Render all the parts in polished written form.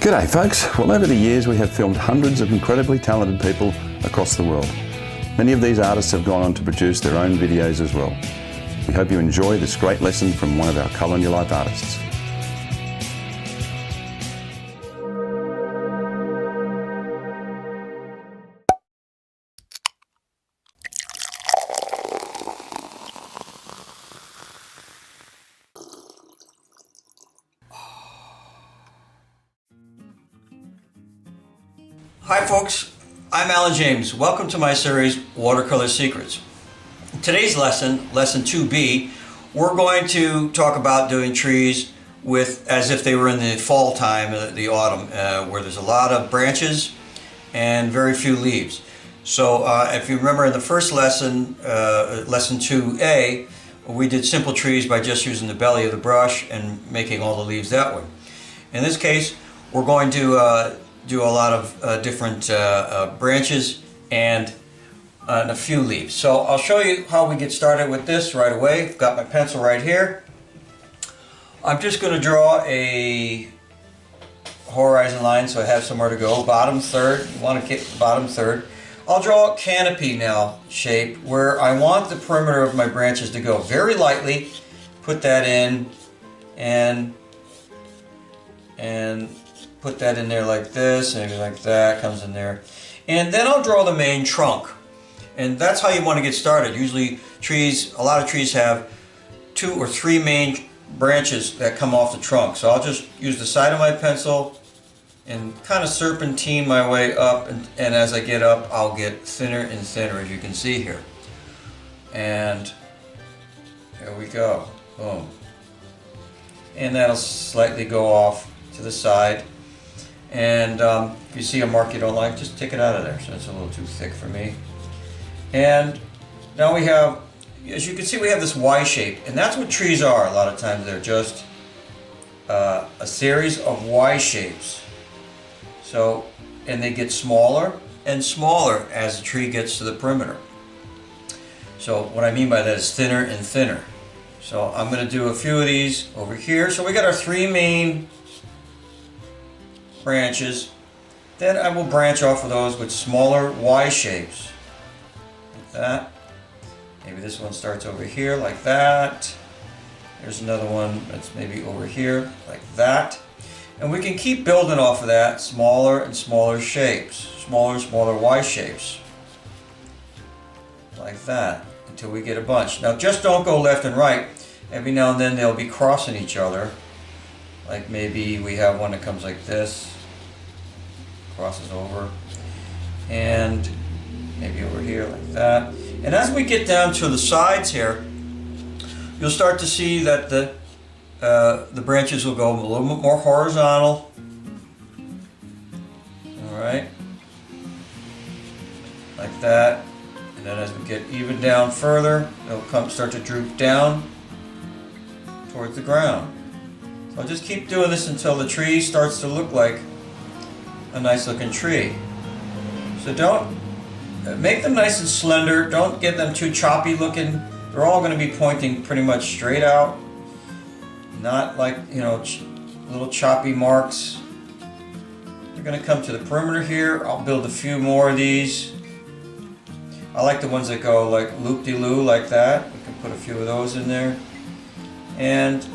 G'day folks. Well, over the years we have filmed hundreds of incredibly talented people across the world. Many of these artists have gone on to produce their own videos as well. We hope you enjoy this great lesson from one of our Colour in Your Life artists. Hi folks, I'm Alan James. Welcome to my series, Watercolor Secrets. In today's lesson, lesson 2B, we're going to talk about doing trees as if they were in the fall time, the autumn, where there's a lot of branches and very few leaves. So if you remember in the first lesson, lesson 2A, we did simple trees by just using the belly of the brush and making all the leaves that way. In this case, we're going to do a lot of different branches and a few leaves. So I'll show you how we get started with this right away. I've got my pencil right here. I'm just going to draw a horizon line so I have somewhere to go. Bottom third, you want to get bottom third. I'll draw a canopy now shape where I want the perimeter of my branches to go very lightly. Put that in and put that in there like this, and like that comes in there. And then I'll draw the main trunk. And that's how you want to get started. Usually trees, a lot of trees have 2 or 3 main branches that come off the trunk. So I'll just use the side of my pencil and kind of serpentine my way up, and as I get up, I'll get thinner and thinner, as you can see here. And there we go, boom. And that'll slightly go off to the side. And if you see a mark you don't like, just take it out of there. So it's a little too thick for me. And now we have, as you can see, we have this Y shape, and that's what trees are. A lot of times they're just a series of Y shapes. So, and they get smaller and smaller as the tree gets to the perimeter. So what I mean by that is thinner and thinner. So I'm going to do a few of these over here. So we got our 3 main branches. Then I will branch off of those with smaller Y shapes. Like that. Maybe this one starts over here like that. There's another one that's maybe over here like that. And we can keep building off of that, smaller and smaller shapes. Smaller and smaller Y shapes. Like that, until we get a bunch. Now just don't go left and right. Every now and then they'll be crossing each other. Like maybe we have one that comes like this, crosses over, and maybe over here like that. And as we get down to the sides here, you'll start to see that the branches will go a little bit more horizontal. All right, like that. And then as we get even down further, they'll start to droop down towards the ground. So I'll just keep doing this until the tree starts to look like a nice looking tree. So don't make them nice and slender. Don't get them too choppy looking. They're all going to be pointing pretty much straight out. Not like, you know, little choppy marks. They're going to come to the perimeter here. I'll build a few more of these. I like the ones that go like loop-de-loo like that. We can put a few of those in there. And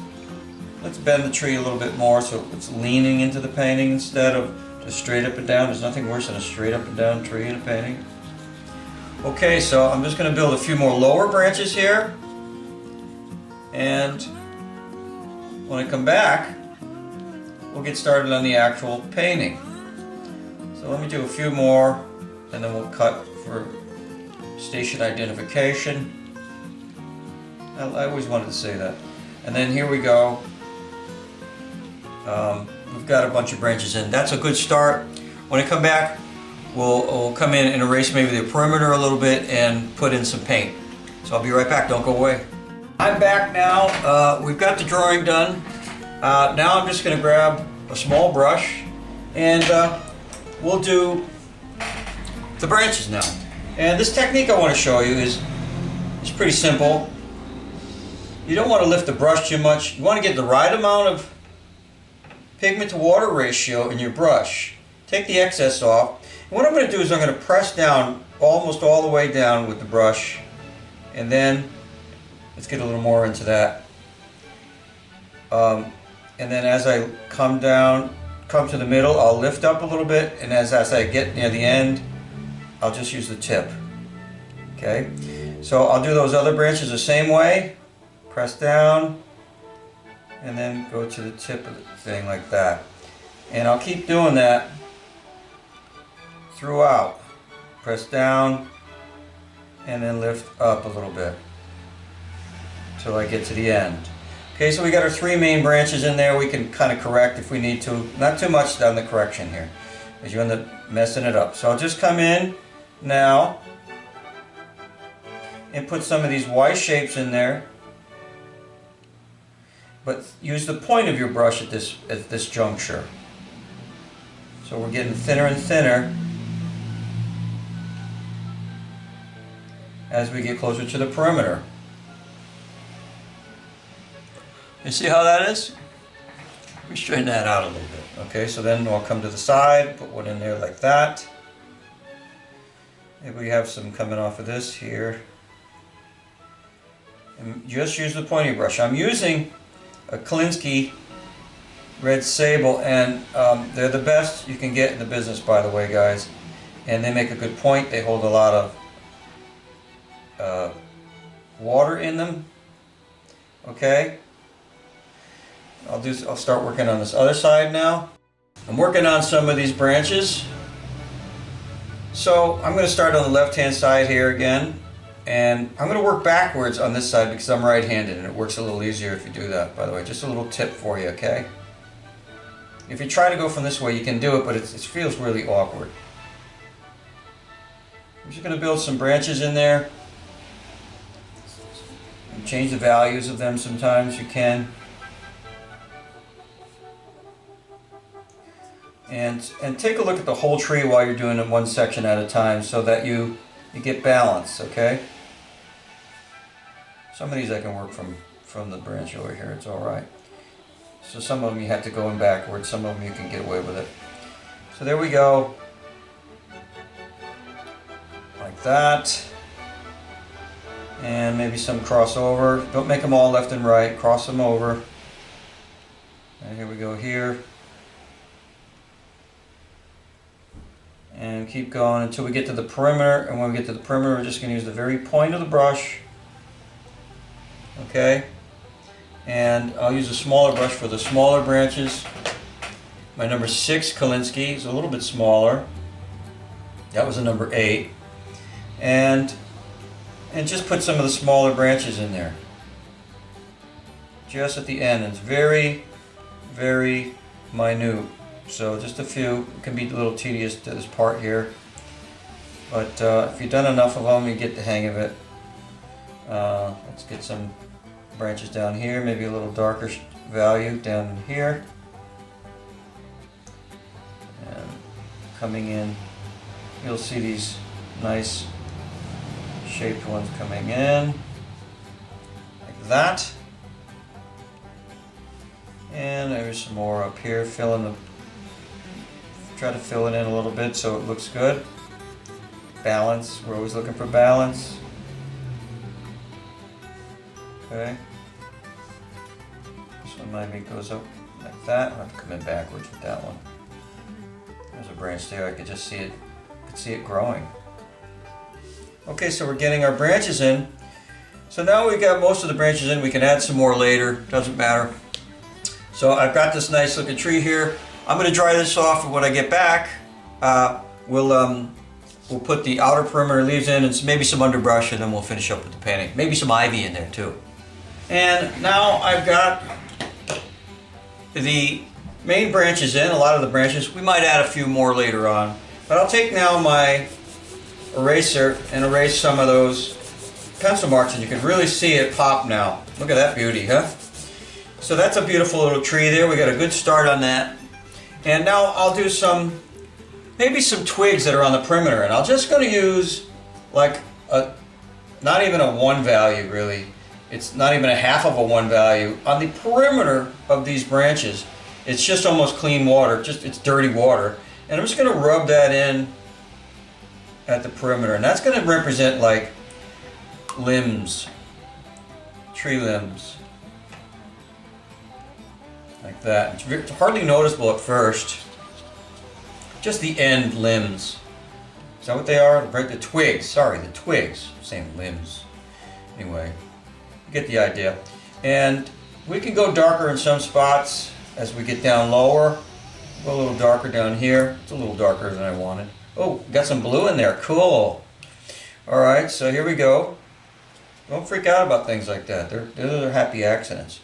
let's bend the tree a little bit more so it's leaning into the painting instead of just straight up and down. There's nothing worse than a straight up and down tree in a painting. Okay, so I'm just going to build a few more lower branches here. And when I come back, we'll get started on the actual painting. So let me do a few more, and then we'll cut for station identification. I always wanted to say that. And then here we go. We've got a bunch of branches in. That's a good start. When I come back, we'll come in and erase maybe the perimeter a little bit and put in some paint. So I'll be right back. Don't go away. I'm back now. We've got the drawing done. Now I'm just going to grab a small brush and we'll do the branches now. And this technique I want to show you is pretty simple. You don't want to lift the brush too much. You want to get the right amount of pigment to water ratio in your brush. Take the excess off. And what I'm going to do is I'm going to press down almost all the way down with the brush, and then let's get a little more into that. And then as I come to the middle, I'll lift up a little bit, and as I get near the end, I'll just use the tip. Okay, so I'll do those other branches the same way. Press down, and then go to the tip of the thing like that. And I'll keep doing that throughout. Press down, and then lift up a little bit until I get to the end. Okay, so we got our 3 main branches in there. We can kind of correct if we need to. Not too much on the correction here, because you end up messing it up. So I'll just come in now and put some of these Y shapes in there. But use the point of your brush at this juncture. So we're getting thinner and thinner as we get closer to the perimeter. You see how that is? We straighten that out a little bit. Okay, so then I'll come to the side, put one in there like that. Maybe we have some coming off of this here. And just use the pointy brush. I'm using a Kolinsky Red Sable, and they're the best you can get in the business, by the way, guys. And they make a good point. They hold a lot of water in them. Okay. I'll start working on this other side now. I'm working on some of these branches. So I'm going to start on the left hand side here again, and I'm going to work backwards on this side because I'm right-handed, and it works a little easier if you do that, by the way. Just a little tip for you, okay? If you try to go from this way, you can do it, but it feels really awkward. I'm just going to build some branches in there. And change the values of them sometimes you can. And take a look at the whole tree while you're doing it one section at a time so that you get balance, okay? Some of these I can work from the branch over here, it's alright. So some of them you have to go in backwards, some of them you can get away with it. So there we go. Like that. And maybe some crossover. Don't make them all left and right, cross them over. And here we go here. And keep going until we get to the perimeter, and when we get to the perimeter we're just going to use the very point of the brush. Okay, and I'll use a smaller brush for the smaller branches. My number 6 Kolinsky is a little bit smaller. That was a number 8. And just put some of the smaller branches in there. Just at the end. It's very, very minute. So just a few. It can be a little tedious to this part here, but if you've done enough of them, you get the hang of it. Let's get some branches down here, maybe a little darker value down in here, and coming in, you'll see these nice shaped ones coming in like that. And there's some more up here, try to fill it in a little bit so it looks good. Balance, we're always looking for balance. Okay. This one maybe goes up like that. I'll have to come in backwards with that one. There's a branch there, I could just see it growing. Okay, so we're getting our branches in. So now we've got most of the branches in, we can add some more later, doesn't matter. So I've got this nice looking tree here. I'm going to dry this off, and when I get back, we'll put the outer perimeter leaves in and maybe some underbrush, and then we'll finish up with the painting. Maybe some ivy in there too. And now I've got the main branches in, a lot of the branches. We might add a few more later on. But I'll take now my eraser and erase some of those pencil marks, and you can really see it pop now. Look at that beauty, huh? So that's a beautiful little tree there. We got a good start on that. And now I'll do maybe some twigs that are on the perimeter, and I'm just going to use like not even a 1 value really. It's not even a half of a 1 value on the perimeter of these branches. It's just almost clean water, it's dirty water. And I'm just going to rub that in at the perimeter. And that's going to represent like limbs, tree limbs. Like that. It's hardly noticeable at first. Just the end limbs. Is that what they are? The twigs. Sorry, the twigs. Same limbs. Anyway, you get the idea. And we can go darker in some spots as we get down lower. Go a little darker down here. It's a little darker than I wanted. Oh, got some blue in there. Cool. Alright, so here we go. Don't freak out about things like that. They're happy accidents.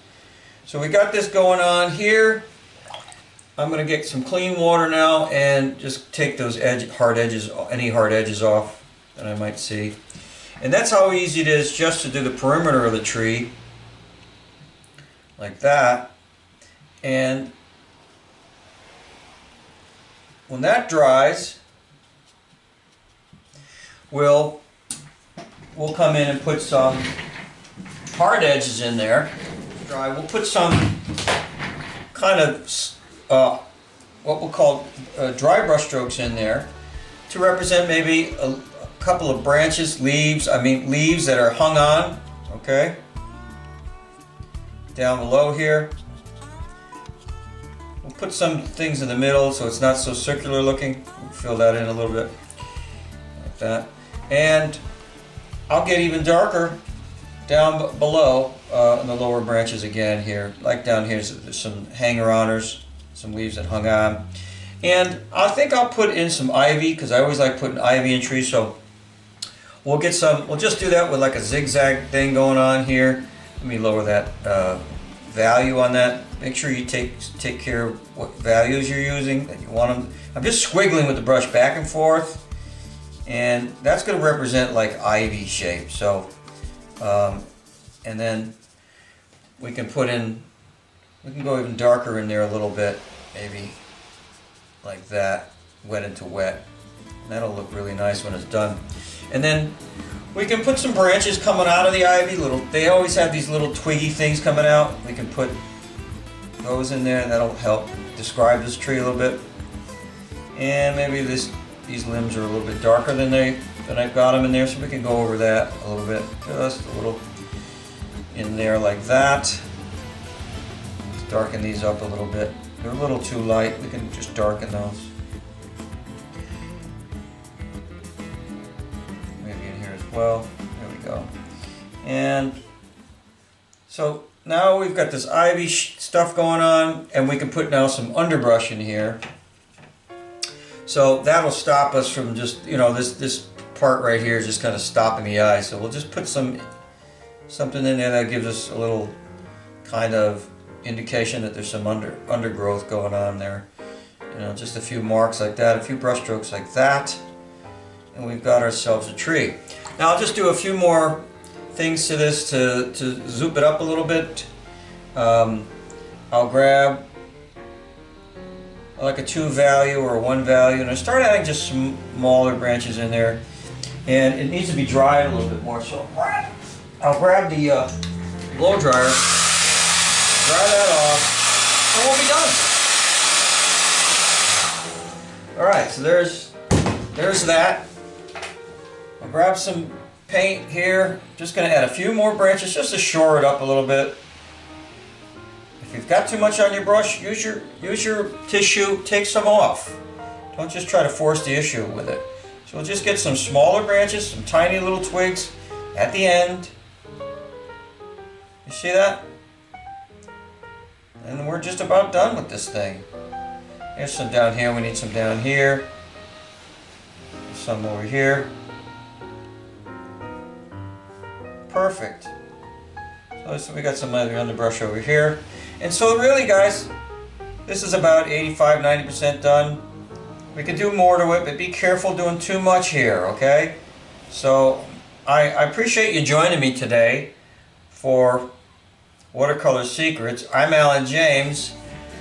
So we got this going on here. I'm going to get some clean water now and just take those hard edges, any hard edges off that I might see. And that's how easy it is just to do the perimeter of the tree. Like that. And when that dries, we'll come in and put some hard edges in there. Dry. We'll put some kind of what we'll call dry brush strokes in there to represent maybe a couple of branches, leaves that are hung on, okay? Down below here. We'll put some things in the middle so it's not so circular looking. We'll fill that in a little bit, like that. And I'll get even darker down below in the lower branches again here. Like down here, there's some hanger-oners, some leaves that hung on. And I think I'll put in some ivy, because I always like putting ivy in trees, so we'll just do that with like a zigzag thing going on here. Let me lower that value on that. Make sure you take care of what values you're using, that you want them. I'm just squiggling with the brush back and forth, and that's going to represent like ivy shape. So, and then we can go even darker in there a little bit, maybe like that, wet into wet. And that'll look really nice when it's done. And then we can put some branches coming out of the ivy. They always have these little twiggy things coming out. We can put those in there, and that'll help describe this tree a little bit. And maybe these limbs are a little bit darker than I've got them in there, so we can go over that a little bit, just a little in there like that. Let's darken these up a little bit. They're a little too light. We can just darken those. Maybe in here as well. There we go. And so now we've got this ivy stuff going on, and we can put now some underbrush in here. So that'll stop us from just, this part right here is just kind of stopping the eye. So we'll just put something in there that gives us a little kind of indication that there's some undergrowth going on there. Just a few marks like that, a few brush strokes like that, and we've got ourselves a tree. Now I'll just do a few more things to this to zoop it up a little bit. I'll grab like a 2 value or a 1 value, and I start adding just smaller branches in there, and it needs to be dried a little bit more. So I'll grab the blow dryer, dry that off, and we'll be done. Alright, so there's that. I'll grab some paint here. Just going to add a few more branches just to shore it up a little bit. If you've got too much on your brush, use your tissue, take some off. Don't just try to force the issue with it. So we'll just get some smaller branches, some tiny little twigs at the end. You see that? And we're just about done with this thing. Here's some down here. We need some down here. Some over here. Perfect. So we got some underbrush over here. And so really, guys, this is about 85–90% done. We can do more to it, but be careful doing too much here, okay? So I appreciate you joining me today for Watercolor Secrets. I'm Alan James,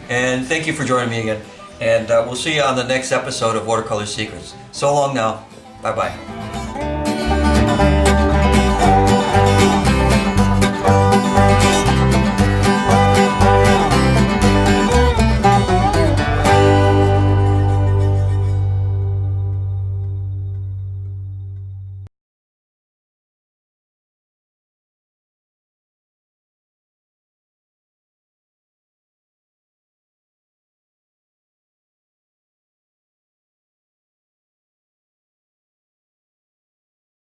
and thank you for joining me again. And we'll see you on the next episode of Watercolor Secrets. So long now. Bye-bye.